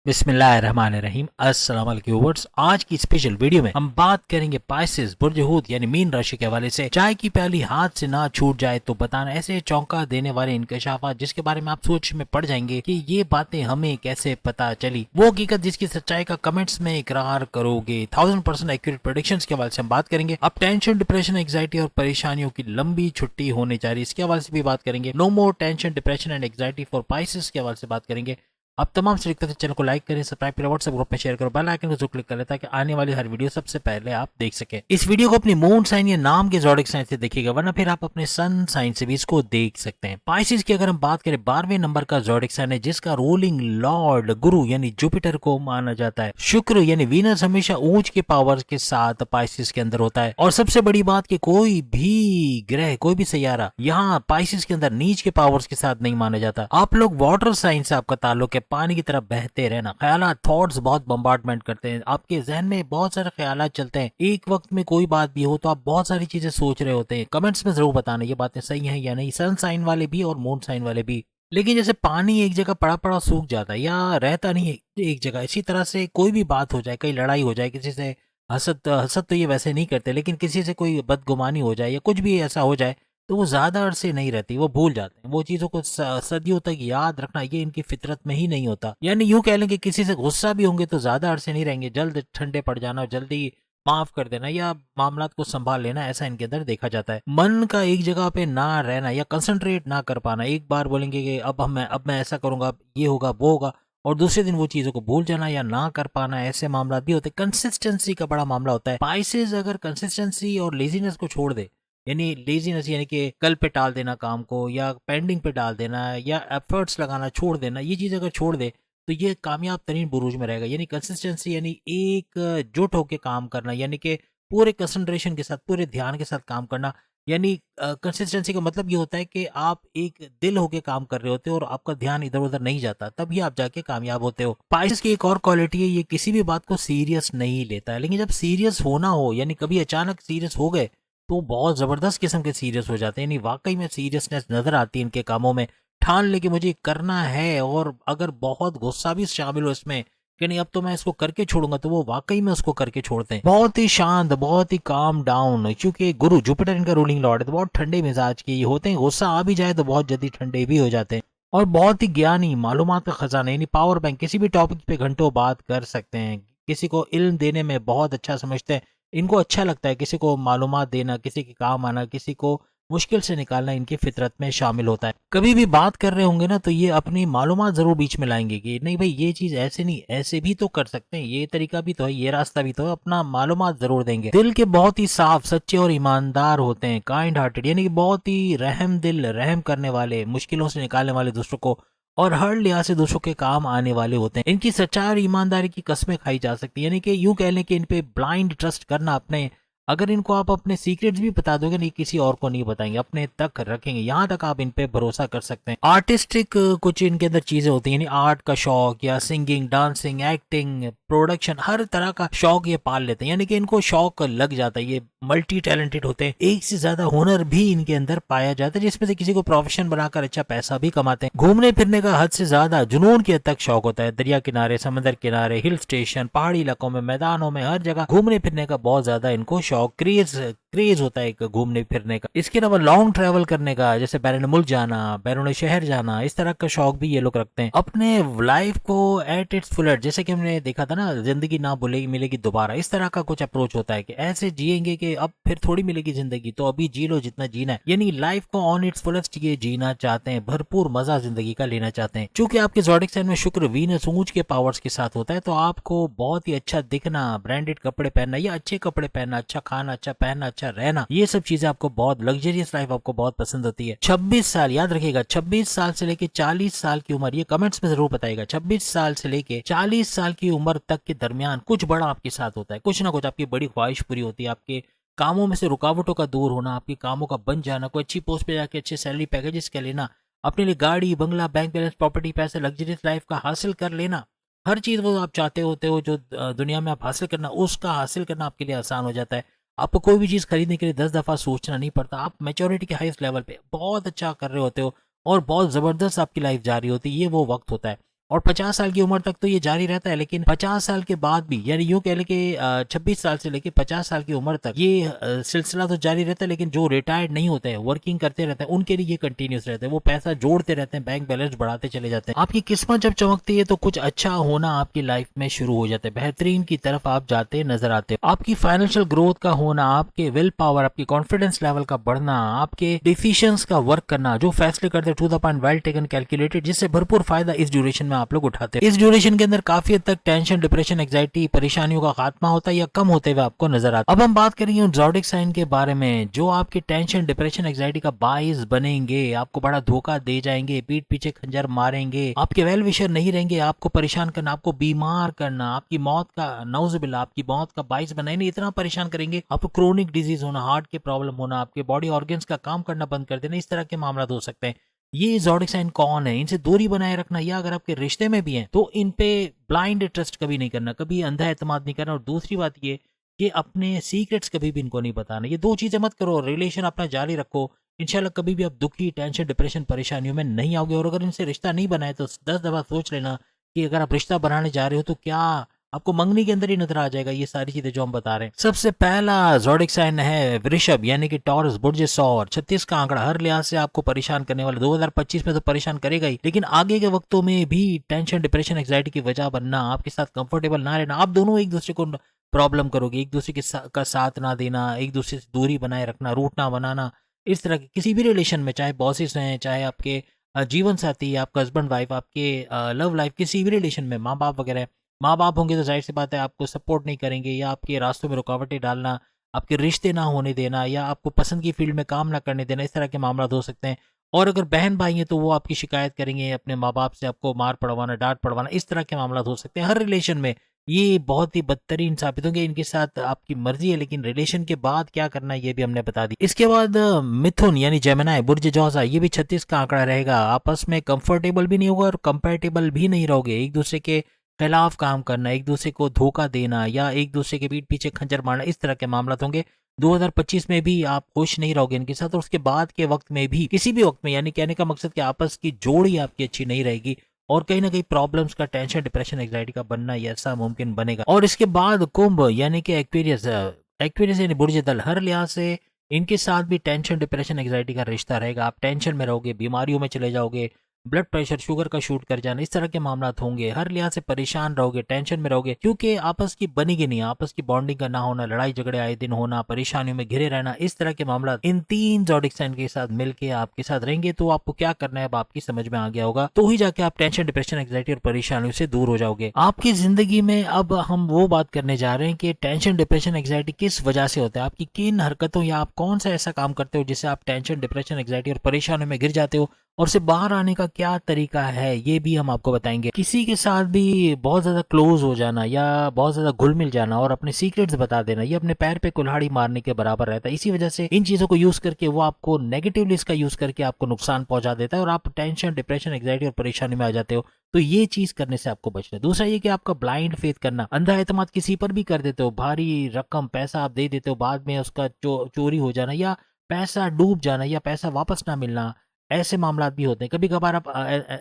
बिस्मिल्लाहिर्रहमानिर्रहीम। अस्सलाम वालेकुम व्यूअर्स। आज की स्पेशल वीडियो में हम बात करेंगे पाइसेस बुर्ज हूत यानी मीन राशि के हवाले से। चाय की प्याली हाथ से ना छूट जाए तो बताना, ऐसे चौंका देने वाले इंकशाफात जिसके बारे में आप सोच में पड़ जाएंगे कि ये बातें हमें कैसे पता चली, वो हकीकत जिसकी सच्चाई का कमेंट्स में इकरार करोगे। 1000% एक्यूरेट प्रेडिक्शंस के हवाले से हम बात करेंगे। अब टेंशन, डिप्रेशन, एंग्जाइटी और परेशानियों की लंबी छुट्टी होने जा रही है, इसके हवाले से भी बात करेंगे। No more tension, depression and anxiety for Pisces के हवाले से बात करेंगे। अब तमाम से रिक्वेस्ट है, चैनल को लाइक करें, सब्सक्राइब करें, व्हाट्सएप ग्रुप में शेयर करो, बेल आइकन को जरूर क्लिक करें ताकि आने वाली हर वीडियो सबसे पहले आप देख सकें। इस वीडियो को अपनी मून साइन या नाम के ज़ोडिक साइन से देखिएगा, वरना फिर आप अपने सन साइन से भी इसको देख सकते हैं। पाइसेस की अगर हम बात करें, 12वें नंबर का ज़ोडिक साइन है जिसका रूलिंग लॉर्ड गुरु यानी जुपिटर को माना जाता है। शुक्र यानी वीनस हमेशा ऊंच के पावर के साथ पाइसेस के अंदर होता है। और सबसे बड़ी बात कि कोई भी ग्रह, कोई भी सैयारा यहाँ पाइसेस के अंदर नीच के पावर्स के साथ नहीं माना जाता। आप लोग वाटर साइन से आपका ताल्लुक है, पानी की तरह बहते रहना। ख्यालात, थॉट्स बहुत बम्बार्डमेंट करते हैं, आपके जहन में बहुत सारे ख्यालात चलते हैं। एक वक्त में कोई बात भी हो तो आप बहुत सारी चीजें सोच रहे होते हैं। कमेंट्स में जरूर बताना ये बातें सही हैं या नहीं, सन साइन वाले भी और मून साइन वाले भी। लेकिन जैसे पानी एक जगह पड़ा पड़ा सूख जाता है या रहता नहीं है एक जगह, इसी तरह से कोई भी बात हो जाए, कहीं लड़ाई हो जाए किसी से, हसद हसद तो ये वैसे नहीं करते, लेकिन किसी से कोई बदगुमानी हो जाए या कुछ भी ऐसा हो जाए तो वो ज़्यादा अरसे नहीं रहती, वो भूल जाते हैं। वो चीज़ों को सदियों तक याद रखना ये इनकी फितरत में ही नहीं होता। यानी यूँ कह लें कि किसी से गुस्सा भी होंगे तो ज़्यादा अरसे नहीं रहेंगे, जल्द ठंडे पड़ जाना और जल्दी माफ़ कर देना या मामलात को संभाल लेना, ऐसा इनके अंदर देखा जाता है। मन का एक जगह पे ना रहना या कंसंट्रेट ना कर पाना, एक बार बोलेंगे कि अब मैं ऐसा करूँगा, अब ये होगा वो होगा, और दूसरे दिन वो चीज़ों को भूल जाना या ना कर पाना, ऐसे मामला भी होते हैं। कंसिस्टेंसी का बड़ा मामला होता है। पाइसेस अगर कंसिस्टेंसी और लेजीनेस को छोड़ दे, यानी लेजीनेस यानी कि कल पे टाल देना काम को या पेंडिंग पे डाल देना या एफर्ट्स लगाना छोड़ देना, ये चीज़ अगर छोड़ दे तो ये कामयाब तरीन बुरूज में रहेगा। यानी कंसिस्टेंसी यानी एकजुट होकर काम करना, यानी कि पूरे कंसंट्रेशन के साथ, पूरे ध्यान के साथ काम करना। यानी कंसिस्टेंसी का मतलब ये होता है कि आप एक दिल होके काम कर रहे होते हो और आपका ध्यान इधर उधर नहीं जाता, तभी आप जाके कामयाब होते हो। पाइसेस की एक और क्वालिटी है, ये किसी भी बात को सीरियस नहीं लेता है, लेकिन जब सीरियस होना हो, यानी कभी अचानक सीरियस हो गए तो बहुत ज़बरदस्त किस्म के सीरियस हो जाते हैं। यानी वाकई में सीरियसनेस नज़र आती है इनके कामों में। ठान ले कि मुझे करना है, और अगर बहुत गुस्सा भी शामिल हो इसमें कि नहीं अब तो मैं इसको करके छोड़ूंगा, तो वो वाकई में उसको करके छोड़ते हैं। बहुत ही शांत, बहुत ही काम डाउन, क्योंकि गुरु जुपिटर इनका रूलिंग लॉर्ड है तो बहुत ठंडे मिजाज के होते हैं। गुस्सा आ भी जाए तो बहुत जल्दी ठंडे भी हो जाते हैं। और बहुत ही ज्ञानी, मालूमात का खजाना यानी पावर बैंक, किसी भी टॉपिक पे घंटों बात कर सकते हैं। किसी को इल्म देने में बहुत अच्छा समझते हैं। इनको अच्छा लगता है किसी को मालूमात देना, किसी के काम आना, किसी को मुश्किल से निकालना, इनकी फितरत में शामिल होता है। कभी भी बात कर रहे होंगे ना तो ये अपनी मालूमात जरूर बीच में लाएंगे कि नहीं भाई ये चीज ऐसे नहीं, ऐसे भी तो कर सकते हैं, ये तरीका भी तो है, ये रास्ता भी तो है, अपना मालूमात जरूर देंगे। दिल के बहुत ही साफ, सच्चे और ईमानदार होते हैं। काइंड हार्टेड यानी कि बहुत ही रहम दिल, रहम करने वाले, मुश्किलों से निकालने वाले दूसरों को, और हर लिहाज से दूसरों के काम आने वाले होते हैं। इनकी सच्चाई और ईमानदारी की कस्में खाई जा सकती है। यानी कि यूं कह लें कि इन पे ब्लाइंड ट्रस्ट करना, अपने अगर इनको आप अपने सीक्रेट्स भी बता दोगे नहीं, किसी और को नहीं बताएंगे, अपने तक रखेंगे, यहाँ तक आप इन पे भरोसा कर सकते हैं। आर्टिस्टिक कुछ इनके अंदर चीजें होती हैं, यानी आर्ट का शौक या सिंगिंग, डांसिंग, एक्टिंग, प्रोडक्शन, हर तरह का शौक ये पाल लेते हैं। यानी कि इनको शौक लग जाता है, ये मल्टी टैलेंटेड होते हैं। एक से ज्यादा हुनर भी इनके अंदर पाया जाता है, जिसमें से किसी को प्रोफेशन बनाकर अच्छा पैसा भी कमाते हैं। घूमने फिरने का हद से ज्यादा, जुनून की हद तक शौक होता है। दरिया किनारे, समंदर किनारे, हिल स्टेशन, पहाड़ी इलाकों में, मैदानों में, हर जगह घूमने फिरने का बहुत ज्यादा इनको शौक, क्रेज होता है एक घूमने फिरने का। इसके अलावा लॉन्ग ट्रैवल करने का, जैसे बैरून मुल्क जाना, बैरून शहर जाना, इस तरह का शौक भी ये लोग रखते हैं। अपने लाइफ को एट इट्स फुलेट, जैसे कि हमने देखा था ना, जिंदगी ना भूलेगी मिलेगी दोबारा, इस तरह का कुछ अप्रोच होता है कि ऐसे जिएंगे कि अब फिर थोड़ी मिलेगी जिंदगी, तो अभी जी लो जितना जीना है। यानी लाइफ को ऑन इट्स फुलेस्ट ये जीना चाहते हैं, भरपूर मजा जिंदगी का लेना चाहते हैं। चूंकि आपके ज़ोडिक साइन में शुक्र वीनस ऊंच के पावर्स के साथ होता है, तो आपको बहुत ही अच्छा दिखना, ब्रांडेड कपड़े पहनना या अच्छे कपड़े पहनना, अच्छा खाना, अच्छा पहनना, अच्छा रहना, ये सब चीजें आपको बहुत, लग्जरियस लाइफ आपको बहुत पसंद होती है। 26 साल याद रखिएगा, 26 साल से लेके 40 साल की उम्र, ये कमेंट्स में जरूर बताइएगा, 26 साल से लेके 40 साल की उम्र तक के दरमियान कुछ बड़ा आपके साथ होता है। कुछ ना कुछ आपकी बड़ी ख्वाहिश पूरी होती है। आपके कामों में से रुकावटों का दूर होना, आपके कामों का बन जाना, कोई अच्छी पोस्ट पे जाके अच्छे सैलरी पैकेजेस का लेना, अपने लिए गाड़ी, बंगला, बैंक बैलेंस, प्रॉपर्टी, पैसे, लग्जरियस लाइफ का हासिल कर लेना, हर चीज वो आप चाहते होते हो जो दुनिया में आप हासिल करना, उसका हासिल करना आपके लिए आसान हो जाता है। आपको कोई भी चीज खरीदने के लिए 10 दफा सोचना नहीं पड़ता। आप मैच्योरिटी के हाईएस्ट लेवल पे बहुत अच्छा कर रहे होते हो और बहुत जबरदस्त आपकी लाइफ जा रही होती है। ये वो वक्त होता है। और 50 साल की उम्र तक तो ये जारी रहता है, लेकिन 50 साल के बाद भी, यानी यूं कह ले कि 26 साल से लेके 50 साल की उम्र तक ये सिलसिला तो जारी रहता है, लेकिन जो रिटायर्ड नहीं होते हैं, वर्किंग करते रहते हैं, उनके लिए ये कंटिन्यूस रहता है। वो पैसा जोड़ते रहते हैं, बैंक बैलेंस बढ़ाते चले जाते हैं। आपकी किस्मत जब चमकती है तो कुछ अच्छा होना आपकी लाइफ में शुरू हो जाता है, बेहतरीन की तरफ आप जाते नजर आते हो। आपकी फाइनेंशियल ग्रोथ का होना, आपके विल पावर, आपकी कॉन्फिडेंस लेवल का बढ़ना, आपके डिसीजंस का वर्क करना, जो फैसले करते हैं to the point, well taken, calculated, जिससे भरपूर फायदा इस ड्यूरेशन में आप लोग उठाते हैं। इस ड्यूरेशन के अंदर काफी हद तक टेंशन, डिप्रेशन, एंग्जाइटी, परेशानियों का खात्मा होता है या कम होते हुए आपको नजर आता है। अब हम बात करेंगे उन ज़ोडिक साइन के बारे में जो आपके टेंशन, डिप्रेशन, एंग्जाइटी का बाइस बनेंगे, आपको बड़ा धोखा दे जाएंगे, पीठ पीछे खंजर मारेंगे, आपके वेल विशर नहीं रहेंगे, आपको परेशान करना, आपको बीमार करना, आपकी मौत का, नौजुबिल्ला, आपकी मौत का बाइस बनाएंगे, इतना परेशान करेंगे, आपको क्रोनिक डिजीज होना, हार्ट के प्रॉब्लम होना, आपके बॉडी ऑर्गन्स का काम करना बंद कर देना, इस तरह के मामला हो सकते हैं। ये ज़ोडिक साइन कौन है, इनसे दूरी बनाए रखना, या अगर आपके रिश्ते में भी हैं तो इन पे ब्लाइंड ट्रस्ट कभी नहीं करना, कभी अंधा एतमाद नहीं करना। और दूसरी बात ये कि अपने सीक्रेट्स कभी भी इनको नहीं बताना। ये दो चीजें मत करो, रिलेशन अपना जारी रखो, इंशाल्लाह कभी भी आप दुखी, टेंशन, डिप्रेशन, परेशानियों में नहीं आओगे। और अगर इनसे रिश्ता नहीं बनाए तो 10 दफा सोच लेना कि अगर आप रिश्ता बनाने जा रहे हो तो क्या आपको मंगनी के अंदर ही नजर आ जाएगा ये सारी चीजें जो हम बता रहे हैं। सबसे पहला ज़ोडिक साइन है वृषभ, यानी कि टॉरस, बुर्ज सौर। 36 का आंकड़ा हर लिहाज से आपको परेशान करने वाला, 2025 में तो परेशान करेगा ही, लेकिन आगे के वक्तों में भी टेंशन, डिप्रेशन, एंग्जाइटी की वजह बनना, आपके साथ कंफर्टेबल ना रहना, आप दोनों एक दूसरे को प्रॉब्लम करोगे, एक दूसरे के का साथ ना देना, एक दूसरे से दूरी बनाए रखना, रूठना बनाना, इस तरह के किसी भी रिलेशन में, चाहे बॉसेस हैं, चाहे आपके जीवन साथी, आपका हस्बैंड वाइफ, आपके लव लाइफ, किसी भी रिलेशन में, माँ बाप वगैरह, माँ बाप होंगे तो जाहिर सी बात है आपको सपोर्ट नहीं करेंगे, या आपके रास्तों में रुकावटें डालना, आपके रिश्ते ना होने देना, या आपको पसंद की फील्ड में काम ना करने देना, इस तरह के मामला हो सकते हैं। और अगर बहन भाई हैं तो वो आपकी शिकायत करेंगे, अपने माँ बाप से आपको मार पड़वाना, डांट पड़वाना, इस तरह के मामला हो सकते हैं। हर रिलेशन में ये बहुत ही बदतरीन साबित होंगे। इनके साथ आपकी मर्जी है, लेकिन रिलेशन के बाद क्या करना है ये भी हमने बता दी। इसके बाद मिथुन यानी जेमिनी, बुर्ज जौजा, ये भी 36 का आंकड़ा रहेगा। आपस में कंफर्टेबल भी नहीं होगा और कंपैटिबल भी नहीं रहोगे, एक दूसरे के खिलाफ काम करना, एक दूसरे को धोखा देना, या एक दूसरे के पीठ पीछे खंजर मारना, इस तरह के मामला होंगे। 2025 में भी आप खुश नहीं रहोगे इनके साथ, और उसके बाद के वक्त में भी, किसी भी वक्त में, यानी कहने का मकसद कि आपस की जोड़ी आपकी अच्छी नहीं रहेगी, और कहीं ना कहीं प्रॉब्लम्स का, टेंशन, डिप्रेशन, एंग्जाइटी का बनना ये ऐसा मुमकिन बनेगा। और इसके बाद कुंभ यानी कि एक्वेरियस, एक्वेरियस यानी बुर्ज दल, हर लिहाज से इनके साथ भी टेंशन, डिप्रेशन, एंग्जाइटी का रिश्ता रहेगा। आप टेंशन में रहोगे, बीमारियों में चले जाओगे, ब्लड प्रेशर, शुगर का शूट कर जाना, इस तरह के मामला होंगे। हर लिहाज से परेशान रहोगे, टेंशन में रहोगे, क्योंकि आपस की बनेगी नहीं, आपस की बॉन्डिंग का ना होना, लड़ाई झगड़े आए दिन होना, परेशानियों में घिरे रहना, इस तरह के मामला इन 3 ज़ोडिक साइन के साथ मिलके आपके साथ रहेंगे। तो आपको क्या करना है अब आपकी समझ में आ गया होगा, तो ही जाके आप टेंशन, डिप्रेशन, एंग्जाइटी और परेशानियों से दूर हो जाओगे। आपकी जिंदगी में अब हम वो बात करने जा रहे हैं कि टेंशन, डिप्रेशन, एंग्जाइटी किस वजह से होता है, आपकी किन हरकतों या आप कौन सा ऐसा काम करते हो जिससे आप टेंशन, डिप्रेशन, एंग्जाइटी और परेशानियों में गिर जाते हो, और से बाहर आने का क्या तरीका है ये भी हम आपको बताएंगे। किसी के साथ भी बहुत ज्यादा क्लोज हो जाना या बहुत ज्यादा घुल मिल जाना और अपने सीक्रेट्स बता देना, ये अपने पैर पे कुल्हाड़ी मारने के बराबर रहता है। इसी वजह से इन चीजों को यूज करके वो आपको नेगेटिवली, इसका यूज करके आपको नुकसान पहुंचा देता है और आप टेंशन, डिप्रेशन, एंग्जाइटी और परेशानी में आ जाते हो। तो ये चीज करने से आपको बचना है। दूसरा ये कि आपका ब्लाइंड फेथ करना, अंधा एतमाद किसी पर भी कर देते हो, भारी रकम पैसा आप दे देते हो, बाद में उसका चोरी हो जाना, या पैसा डूब जाना, या पैसा वापस ना मिलना, ऐसे मामला भी होते हैं। कभी कभार आप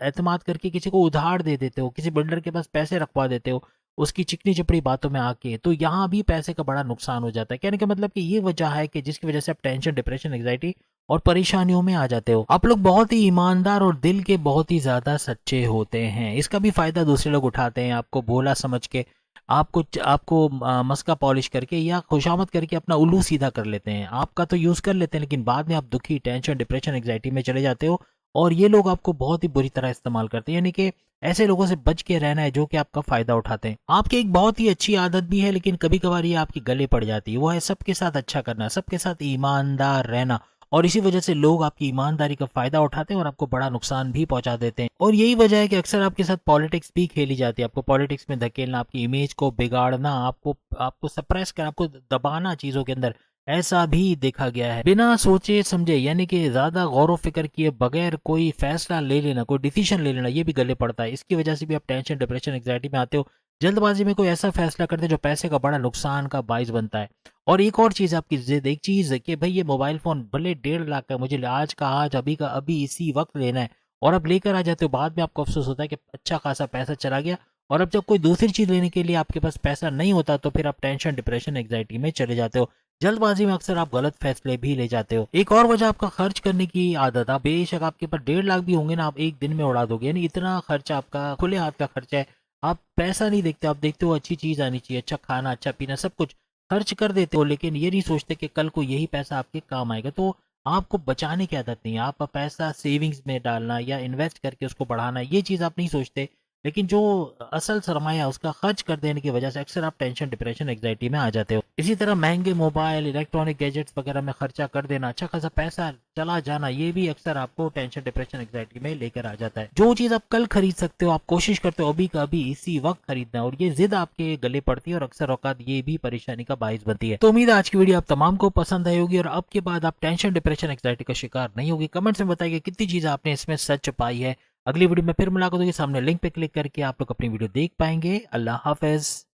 एतमाद करके किसी को उधार दे देते हो, किसी बिल्डर के पास पैसे रखवा देते हो उसकी चिकनी चपड़ी बातों में आके, तो यहाँ भी पैसे का बड़ा नुकसान हो जाता है। कहने का मतलब कि ये वजह है कि जिसकी वजह से आप टेंशन, डिप्रेशन, एंग्जाइटी और परेशानियों में आ जाते हो। आप लोग बहुत ही ईमानदार और दिल के बहुत ही ज्यादा सच्चे होते हैं, इसका भी फायदा दूसरे लोग उठाते हैं, आपको भोला समझ के, आपको आपको मस्का पॉलिश करके या खुशामद करके अपना उल्लू सीधा कर लेते हैं। आपका तो यूज कर लेते हैं, लेकिन बाद में आप दुखी, टेंशन, डिप्रेशन, एंग्जाइटी में चले जाते हो, और ये लोग आपको बहुत ही बुरी तरह इस्तेमाल करते हैं। यानी कि ऐसे लोगों से बच के रहना है जो कि आपका फायदा उठाते हैं। आपकी एक बहुत ही अच्छी आदत भी है, लेकिन कभी कभार ये आपकी गले पड़ जाती है, वो है सबके साथ अच्छा करना, सबके साथ ईमानदार रहना, और इसी वजह से लोग आपकी ईमानदारी का फायदा उठाते हैं और आपको बड़ा नुकसान भी पहुंचा देते हैं। और यही वजह है कि अक्सर आपके साथ पॉलिटिक्स भी खेली जाती है, आपको पॉलिटिक्स में धकेलना, आपकी इमेज को बिगाड़ना, आपको सप्रेस कर, आपको दबाना चीजों के अंदर, ऐसा भी देखा गया है। बिना सोचे समझे, यानी कि ज्यादा गौर फिक्र किए बगैर कोई फैसला ले लेना, कोई डिसीजन ले लेना, ये भी गले पड़ता है। इसकी वजह से भी आप टेंशन, डिप्रेशन, एंग्जाइटी में आते हो, जल्दबाजी में कोई ऐसा फैसला करते हैं जो पैसे का बड़ा नुकसान का बाइस बनता है। और एक और चीज आपकी जिद, एक चीज है कि भाई ये मोबाइल फोन भले 1.5 लाख का, मुझे आज का आज, अभी का अभी, इसी वक्त लेना है, और आप लेकर आ जाते हो, बाद में आपको अफसोस होता है कि अच्छा खासा पैसा चला गया। और अब जब कोई दूसरी चीज़ लेने के लिए आपके पास पैसा नहीं होता तो फिर आप टेंशन, डिप्रेशन, एंग्जाइटी में चले जाते हो। जल्दबाजी में अक्सर आप गलत फैसले भी ले जाते हो। एक और वजह आपका खर्च करने की आदत। आप बेशक आपके पास 1.5 लाख भी होंगे ना, आप एक दिन में उड़ा दोगे, यानी इतना खर्चा आपका खुले हाथ का खर्चा है। आप पैसा नहीं देखते, आप देखते हो अच्छी चीज़ आनी चाहिए, अच्छा खाना, अच्छा पीना, सब कुछ खर्च कर देते हो, लेकिन ये नहीं सोचते कि कल को यही पैसा आपके काम आएगा। तो आपको बचाने की आदत नहीं है। आप पैसा सेविंग्स में डालना या इन्वेस्ट करके उसको बढ़ाना, ये चीज़ आप नहीं सोचते। लेकिन जो असल सरमाया उसका खर्च कर देने की वजह से अक्सर आप टेंशन, डिप्रेशन, एंग्जाइटी में आ जाते हो। इसी तरह महंगे मोबाइल, इलेक्ट्रॉनिक गैजेट्स वगैरह में खर्चा कर देना, अच्छा खासा पैसा चला जाना, ये भी अक्सर आपको टेंशन, डिप्रेशन, एंग्जाइटी में लेकर आ जाता है। जो चीज़ आप कल खरीद सकते हो, आप कोशिश करते हो अभी का अभी इसी वक्त खरीदना, और ये जिद आपके गले पड़ती है और अक्सर औकात ये भी परेशानी का बाइस बनती है। तो उम्मीद है आज की वीडियो आप तमाम को पसंद आई होगी और अब के बाद आप टेंशन, डिप्रेशन, एंग्जाइटी का शिकार नहीं होगी। कमेंट्स में बताइए कितनी चीज़ आपने इसमें सच पाई है। अगली वीडियो में फिर मुलाकात होगी, सामने लिंक पे क्लिक करके आप लोग अपनी वीडियो देख पाएंगे। अल्लाह हाफिज।